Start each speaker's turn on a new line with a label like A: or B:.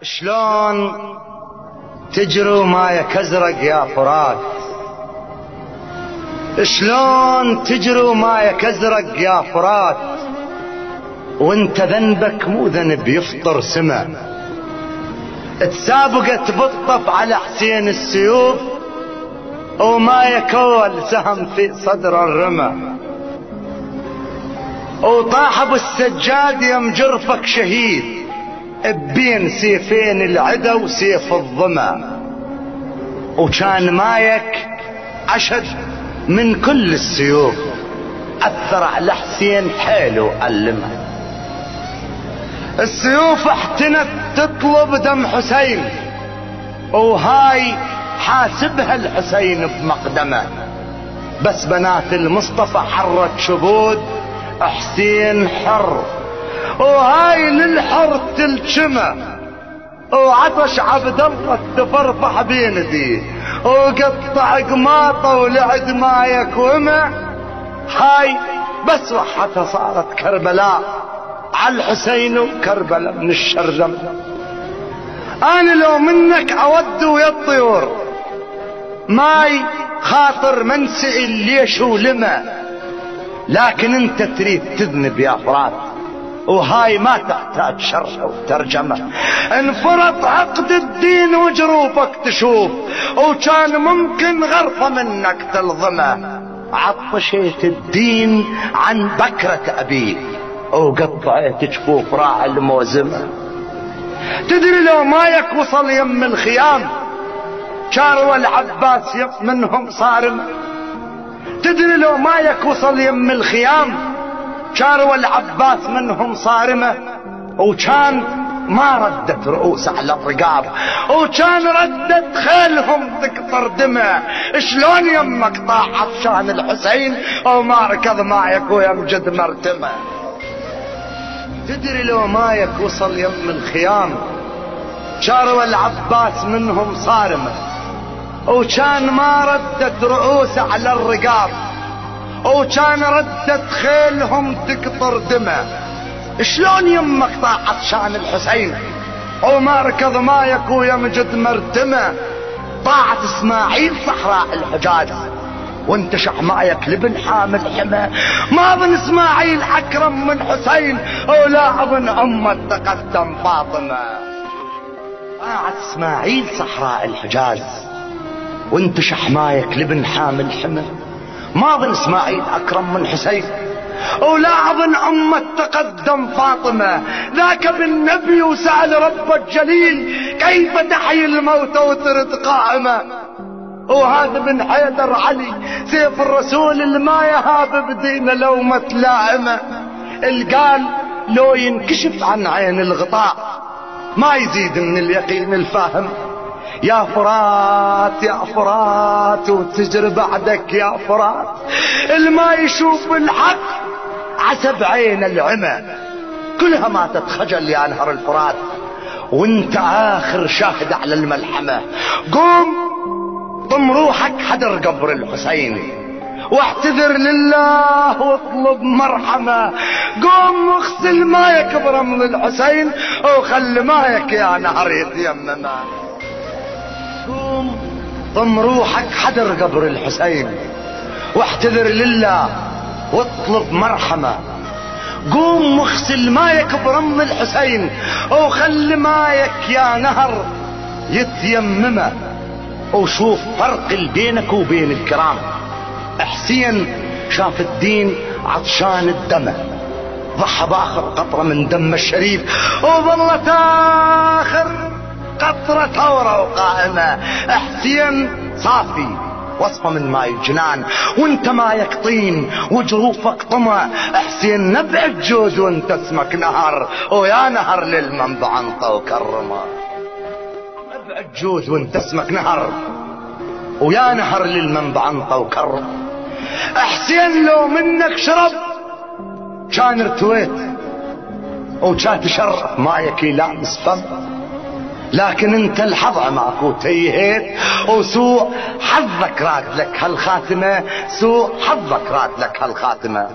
A: شلون تجروا مايك ازرق يا فرات؟ شلون تجروا مايك ازرق يا فرات وانت ذنبك مو ذنب يفطر سما؟ تسابقت بالطف على حسين السيوف ومايك اول سهم في صدر الرمى، وطاح ابو السجاد يم جرفك شهيد بين سيفين العدا وسيف الظما، وكان مايك اشد من كل السيوف، اثر على حسين حيل وألمه. السيوف احتنت تطلب دم حسين وهاي حاسبها الحسين بمقدمه، بس بنات المصطفى حرت شبود حسين حر وهاي للحر تلجمه، وعطش عبد الله تفرفح بيندي وقطع قماطه ولعد مايك وما، هاي بس وحتها صارت كربلاء على الحسين وكربلاء من الشرذم. انا لو منك اود ويا الطيور ماي خاطر من سئل ليش ولما، لكن انت تريد تذنب يا فرات وهاي ما تحتاج شرح وترجمة. انفرط عقد الدين وجروفك تشوف وكان ممكن غرفة منك تلظمه، عطشيت الدين عن بكرة ابيك وقطعت جفوف راعي الموزمة. تدري لو مايك وصل يم الخيام شاروا العباس منهم صارمة؟ تدري لو مايك وصل يم الخيام شاروا العباس منهم صارمة، وكان ما ردت رؤوس على الرقاب وكان ردت خيلهم تقطر دمه. شلون يمك طاح عطشان الحسين وما ركض مايك ويمجد مرتمه؟ تدري لو مايك وصل يم الخيام شاروا العباس منهم صارمة وكان ما ردت رؤوس على الرقاب وكان ردت خيلهم تقطر دمه. شلون يمك طاح عطشان الحسين وما ركض مايك ويمجد مرتمه؟ طاعت اسماعيل صحراء الحجاز وانتشع مايك لبن حامل حمى، ما ظن اسماعيل اكرم من حسين ولا ابن امه تقدم فاطمه. طاعت اسماعيل صحراء الحجاز وانتشع مايك لبن حامل حمى، ما ظن اسماعيل اكرم من حسين ولا ظن امه تقدم فاطمه. ذاك بالنبي وسأل رب الجليل كيف تحيي الموتى وترد قائمه، وهذا بن حيدر علي سيف الرسول الما يهاب بدينا لو ما تلائمه. القال لو ينكشف عن عين الغطاء ما يزيد من اليقين الفاهم. يا فرات يا فرات وتجري بعدك يا فرات، الما يشوف الحق عسب عين العمى، كلها ما تتخجل يا نهر الفرات وانت اخر شاهد على الملحمة. قوم ضم روحك حدر قبر الحسين واعتذر لله واطلب مرحمة. قوم واغسل مايك برمل الحسين وخلي مايك يا نهر يتيمم. قوم ضم روحك حدر قبر الحسين واعتذر لله واطلب مرحمة. قوم واغسل مايك برمل الحسين وخلي مايك يا نهر يتيمم. وشوف فرق بينك وبين الكرام، حسين شاف الدين عطشان الدم ضحى باخر قطرة من دم الشريف وظلت اخر قطرة ثورة وقائمة. حسين صافي وصفة من ماي الجنان وانت مايك طين وجروفك طمع. حسين نبع الجود وانت اسمك نهر ويا نهر للمنبع انطى وكرمه. نبع الجود وانت اسمك نهر ويا نهر للمنبع انطى وكرمه. حسين لو منك شرب كان ارتويت وكان تشرف مايك يلامس فم، لكن انت الحظ معك تيهيت وسوء حظك راد لك هالخاتمة، سوء حظك راد لك هالخاتمة.